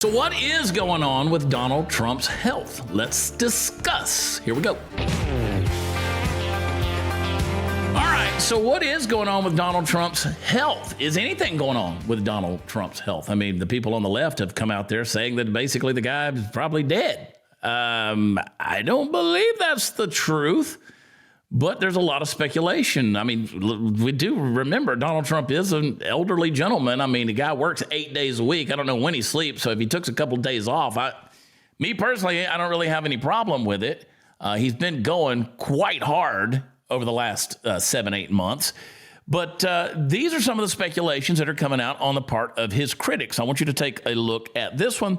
So what is going on with Donald Trump's health? Let's discuss. Here we go. All right, so what is going on with Donald Trump's health? Is anything going on with Donald Trump's health? I mean, the people on the left have come out there saying that basically the guy is probably dead. I don't believe that's the truth. But there's a lot of speculation. I mean, we do remember Donald Trump is an elderly gentleman. I mean, the guy works 8 days a week. I don't know when he sleeps. So if he took a couple of days off, me personally, I don't really have any problem with it. He's been going quite hard over the last 7-8 months. But these are some of the speculations that are coming out on the part of his critics. I want you to take a look at this one.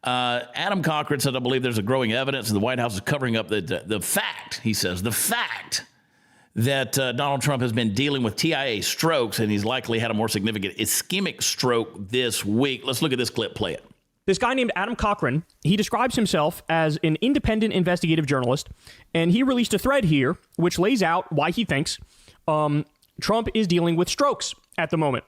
Adam Cochran said, I believe there's a growing evidence that the White House is covering up the fact, he says, the fact that Donald Trump has been dealing with TIA strokes, and he's likely had a more significant ischemic stroke this week. Let's look at this clip. Play it. This guy named Adam Cochran, he describes himself as an independent investigative journalist, and he released a thread here which lays out why he thinks Trump is dealing with strokes at the moment.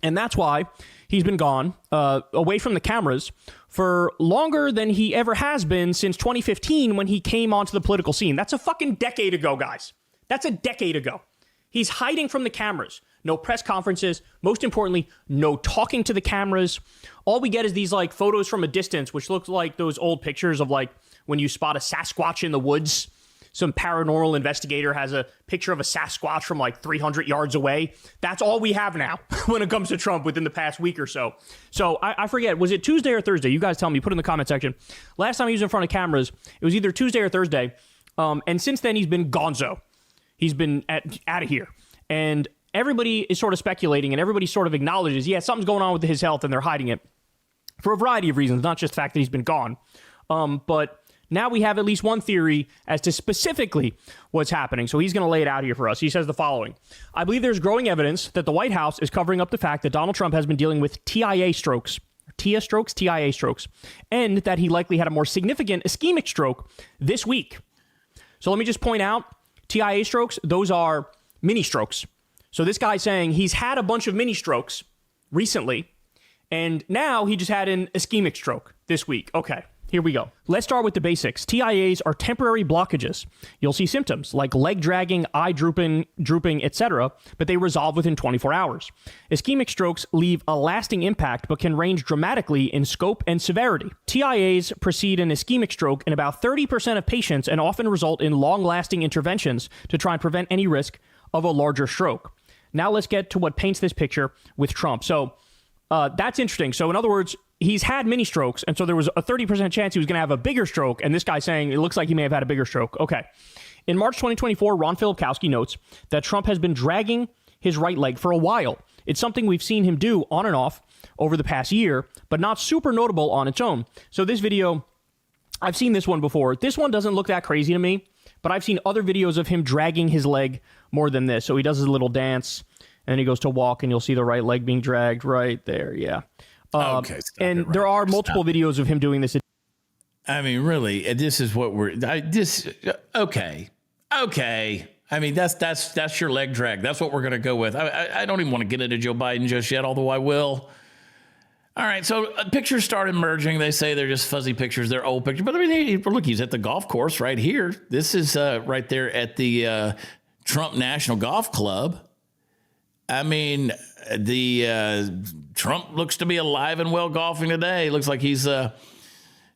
And that's why he's been gone away from the cameras for longer than he ever has been since 2015 when he came onto the political scene. That's a fucking decade ago, guys. That's a decade ago. He's hiding from the cameras. No press conferences. Most importantly, no talking to the cameras. All we get is these like photos from a distance, which looks like those old pictures of like when you spot a Sasquatch in the woods. Some paranormal investigator has a picture of a Sasquatch from like 300 yards away. That's all we have now when it comes to Trump within the past week or so. So I forget, was it Tuesday or Thursday? You guys tell me, put in the comment section. Last time he was in front of cameras, it was either Tuesday or Thursday. And since then, he's been gonzo. He's been out of here. And everybody is sort of speculating and everybody sort of acknowledges, yeah, something's going on with his health and they're hiding it for a variety of reasons, not just the fact that he's been gone. But now we have at least one theory as to specifically what's happening. So he's going to lay it out here for us. He says the following. I believe there's growing evidence that the White House is covering up the fact that Donald Trump has been dealing with TIA strokes, TIA strokes, and that he likely had a more significant ischemic stroke this week. So let me just point out, TIA strokes, those are mini strokes. So this guy's saying he's had a bunch of mini strokes recently, and now he just had an ischemic stroke this week. Okay. Here we go. Let's start with the basics. TIAs are temporary blockages. You'll see symptoms like leg dragging, eye drooping, etc., but they resolve within 24 hours. Ischemic strokes leave a lasting impact but can range dramatically in scope and severity. TIAs precede an ischemic stroke in about 30% of patients and often result in long-lasting interventions to try and prevent any risk of a larger stroke. Now let's get to what paints this picture with Trump. So that's interesting. So in other words, he's had mini strokes, and so there was a 30% chance he was going to have a bigger stroke, and this guy's saying it looks like he may have had a bigger stroke. Okay. In March 2024, Ron Filipkowski notes that Trump has been dragging his right leg for a while. It's something we've seen him do on and off over the past year, but not super notable on its own. So this video, I've seen this one before. This one doesn't look that crazy to me, but I've seen other videos of him dragging his leg more than this. So he does his little dance, and then he goes to walk, and you'll see the right leg being dragged right there. Yeah. Okay, and there are multiple videos of him doing this. I mean, really, this is what okay. I mean, that's your leg drag. That's what we're going to go with. I don't even want to get into Joe Biden just yet, although I will. All right, so pictures start emerging. They say they're just fuzzy pictures. They're old pictures. But I mean, look, he's at the golf course right here. This is right there at the Trump National Golf Club. I mean, Trump looks to be alive and well golfing today. Looks like he's doing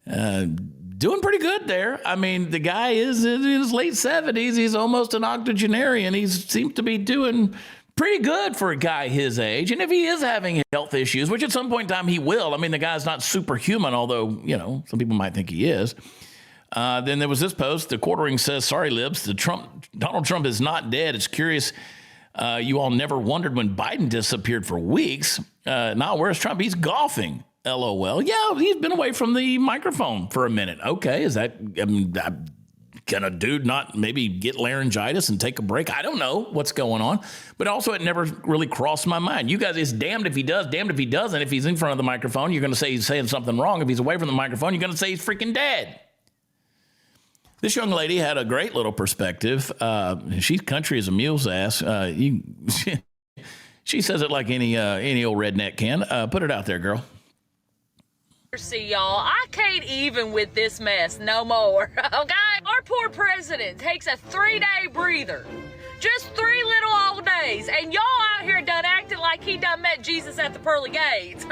pretty good there. I mean, the guy is in his late 70s. He's almost an octogenarian. He seems to be doing pretty good for a guy his age. And if he is having health issues, which at some point in time he will, I mean, the guy's not superhuman, although, you know, some people might think he is. Then there was this post. The Quartering says, sorry, Libs, Donald Trump is not dead. It's curious. You all never wondered when Biden disappeared for weeks. Now, where's Trump? He's golfing. LOL. Yeah, he's been away from the microphone for a minute. Okay, is that, can a dude not maybe get laryngitis and take a break? I don't know what's going on. But also, it never really crossed my mind. You guys, it's damned if he does, damned if he doesn't. If he's in front of the microphone, you're going to say he's saying something wrong. If he's away from the microphone, you're going to say he's freaking dead. This young lady had a great little perspective. She's country as a mule's ass. She says it like any old redneck can. Put it out there, girl. See, y'all, I can't even with this mess no more, okay? Our poor president takes a 3-day breather. Just 3 little old days, and y'all out here done acting like he done met Jesus at the pearly gates.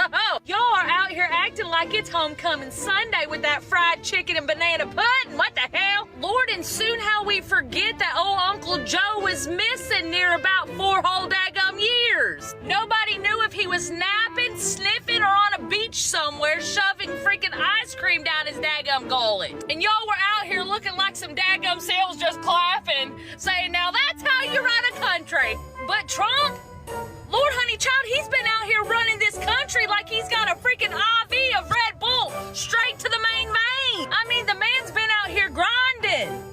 Y'all are out here acting like it's homecoming Sunday with that fried chicken and banana pudding. What the hell? Lord, and soon how we forget that old Uncle Joe was missing near about 4 whole daggum years. Nobody knew if he was napping, sniffing, or on a beach somewhere shoving freaking ice cream down his daggum gullet. And y'all were out here looking like some daggum seals just clapping, saying, now that's how you run a country. But Trump, Lord honey child, he's been out here running this country like he's got a freaking IV of Red Bull straight to the main vein. I mean, the man's been out here grinding.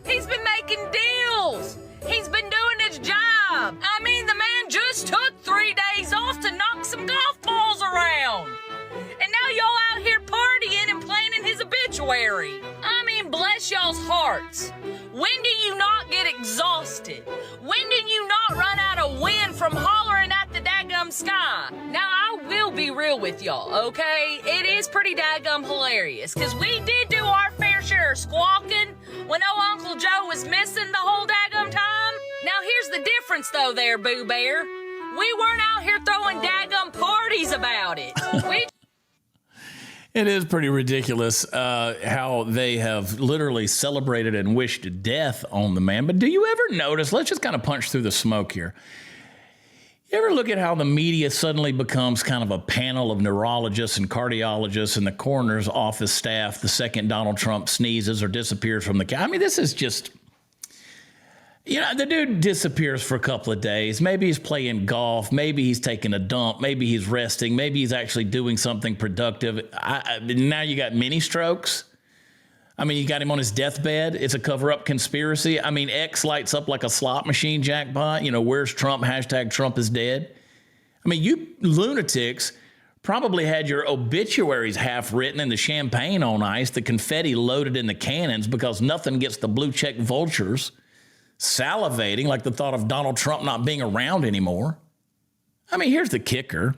He's been making deals. He's been doing his job. I mean, the man just took 3 days off to knock some golf balls around. And now y'all out here partying and planning his obituary. I mean, bless y'all's hearts. When do you not get exhausted? When do you not run out of wind from hollering at the daggum sky? Now, I will be real with y'all, okay? It is pretty daggum hilarious, because we did do our fair share of squawking when old Uncle Joe was missing the whole daggum time. Now, here's the difference, though, there, Boo Bear. We weren't out here throwing daggum parties about it. It is pretty ridiculous how they have literally celebrated and wished death on the man. But do you ever notice, let's just kind of punch through the smoke here. You ever look at how the media suddenly becomes kind of a panel of neurologists and cardiologists and the coroner's office staff the second Donald Trump sneezes or disappears from the... I mean, this is just... You know, the dude disappears for a couple of days. Maybe he's playing golf. Maybe he's taking a dump. Maybe he's resting. Maybe he's actually doing something productive. Now you got mini strokes. I mean, you got him on his deathbed. It's a cover-up conspiracy. I mean, X lights up like a slot machine jackpot. You know, where's Trump? Hashtag Trump is dead. I mean, you lunatics probably had your obituaries half written and the champagne on ice, the confetti loaded in the cannons because nothing gets the blue check vultures salivating like the thought of Donald Trump not being around anymore. I mean, here's the kicker.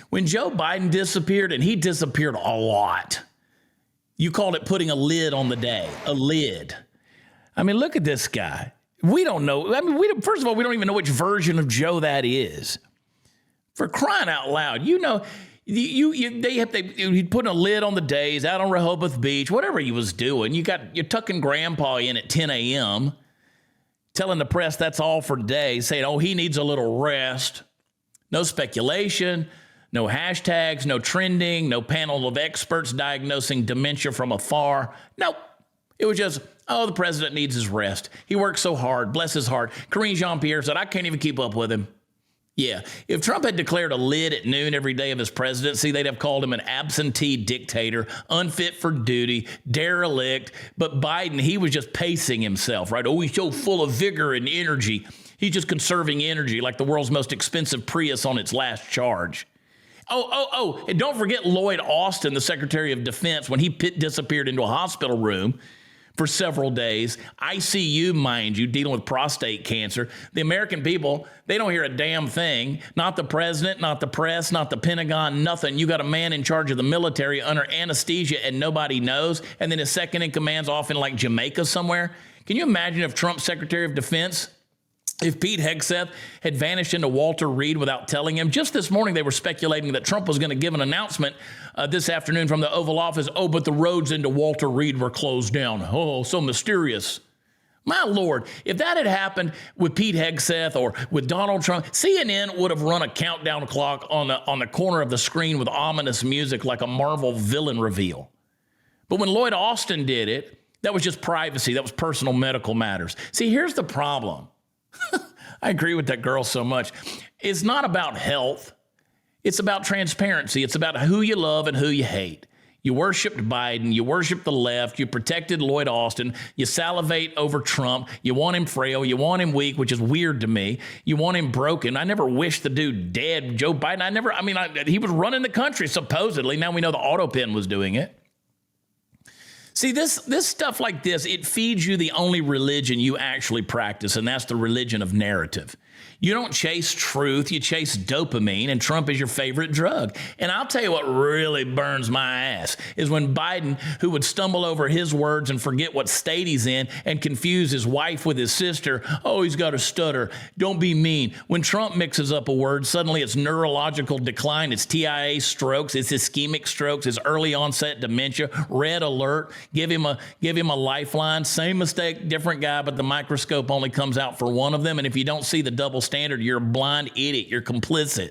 When Joe Biden disappeared, and he disappeared a lot, you called it putting a lid on the day, a lid. I mean, look at this guy. We don't know. I mean, first of all, we don't even know which version of Joe that is. For crying out loud, you know, he'd put a lid on the days out on Rehoboth Beach, whatever he was doing. You're tucking grandpa in at 10 a.m., telling the press that's all for today, saying, oh, he needs a little rest. No speculation, no hashtags, no trending, no panel of experts diagnosing dementia from afar. Nope. It was just, oh, the president needs his rest. He works so hard. Bless his heart. Karine Jean-Pierre said, I can't even keep up with him. Yeah, if Trump had declared a lid at noon every day of his presidency, they'd have called him an absentee dictator, unfit for duty, derelict. But Biden, he was just pacing himself, right? Oh, he's so full of vigor and energy. He's just conserving energy like the world's most expensive Prius on its last charge. Oh, and don't forget Lloyd Austin, the Secretary of Defense, when he disappeared into a hospital room for several days. ICU, mind you, dealing with prostate cancer. The American people, they don't hear a damn thing. Not the president, not the press, not the Pentagon, nothing. You got a man in charge of the military under anesthesia and nobody knows. And then his second in command's off in like Jamaica somewhere. Can you imagine if Trump's Secretary of Defense, if Pete Hegseth had vanished into Walter Reed without telling him? Just this morning, they were speculating that Trump was going to give an announcement this afternoon from the Oval Office. Oh, but the roads into Walter Reed were closed down. Oh, so mysterious. My Lord, if that had happened with Pete Hegseth or with Donald Trump, CNN would have run a countdown clock on the corner of the screen with ominous music like a Marvel villain reveal. But when Lloyd Austin did it, that was just privacy. That was personal medical matters. See, here's the problem. I agree with that girl so much. It's not about health. It's about transparency. It's about who you love and who you hate. You worshiped Biden. You worshiped the left. You protected Lloyd Austin. You salivate over Trump. You want him frail. You want him weak, which is weird to me. You want him broken. I never wished the dude dead. Joe Biden, he was running the country, supposedly. Now we know the auto pen was doing it. See, this stuff like this, it feeds you the only religion you actually practice, and that's the religion of narrative. You don't chase truth, you chase dopamine, and Trump is your favorite drug. And I'll tell you what really burns my ass is when Biden, who would stumble over his words and forget what state he's in and confuse his wife with his sister. Oh, he's got a stutter. Don't be mean. When Trump mixes up a word, suddenly it's neurological decline, it's TIA strokes, it's ischemic strokes, it's early onset dementia, red alert, give him a lifeline. Same mistake, different guy, but the microscope only comes out for one of them. And if you don't see the double standard, you're a blind idiot. You're complicit.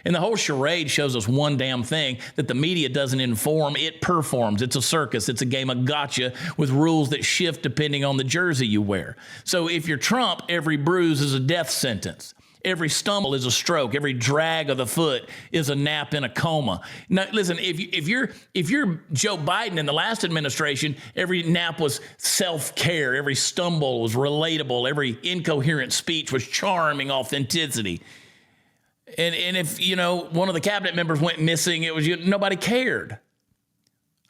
And the whole charade shows us one damn thing, that the media doesn't inform, it performs. It's a circus. It's a game of gotcha with rules that shift depending on the jersey you wear. So if you're Trump, every bruise is a death sentence. Every stumble is a stroke. Every drag of the foot is a nap in a coma. Now, listen, if you're Joe Biden in the last administration, every nap was self-care. Every stumble was relatable. Every incoherent speech was charming authenticity. And if, one of the cabinet members went missing, it was nobody cared.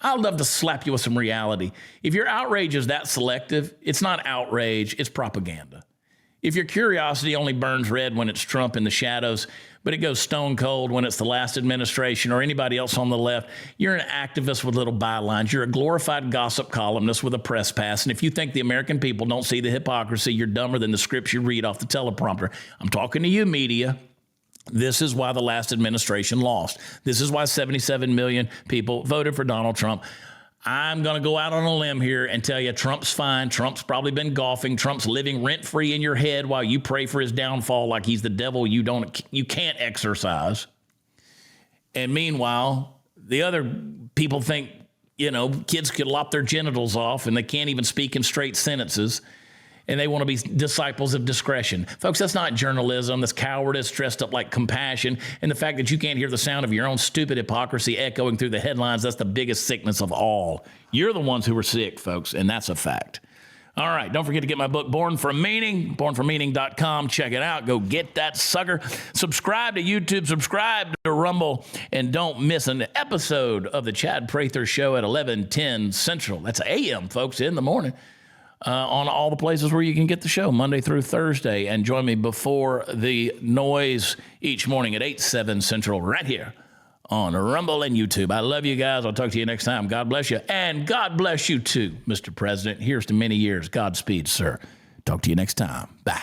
I'd love to slap you with some reality. If your outrage is that selective, it's not outrage, it's propaganda. If your curiosity only burns red when it's Trump in the shadows, but it goes stone cold when it's the last administration or anybody else on the left, you're an activist with little bylines. You're a glorified gossip columnist with a press pass. And if you think the American people don't see the hypocrisy, you're dumber than the scripts you read off the teleprompter. I'm talking to you, media. This is why the last administration lost. This is why 77 million people voted for Donald Trump. I'm going to go out on a limb here and tell you Trump's fine. Trump's probably been golfing. Trump's living rent-free in your head while you pray for his downfall like he's the devil you can't exorcise. And meanwhile, the other people think, kids could lop their genitals off and they can't even speak in straight sentences. And they want to be disciples of discretion. Folks, that's not journalism. That's cowardice dressed up like compassion. And the fact that you can't hear the sound of your own stupid hypocrisy echoing through the headlines, that's the biggest sickness of all. You're the ones who are sick, folks, and that's a fact. All right, don't forget to get my book, Born from Meaning, bornfrommeaning.com. Check it out. Go get that sucker. Subscribe to YouTube, subscribe to Rumble, and don't miss an episode of the Chad Prather Show at 11:10 Central. That's a.m., folks, in the morning. On all the places where you can get the show, Monday through Thursday. And join me before the noise each morning at 8/7 Central right here on Rumble and YouTube. I love you guys. I'll talk to you next time. God bless you. And God bless you too, Mr. President. Here's to many years. Godspeed, sir. Talk to you next time. Bye.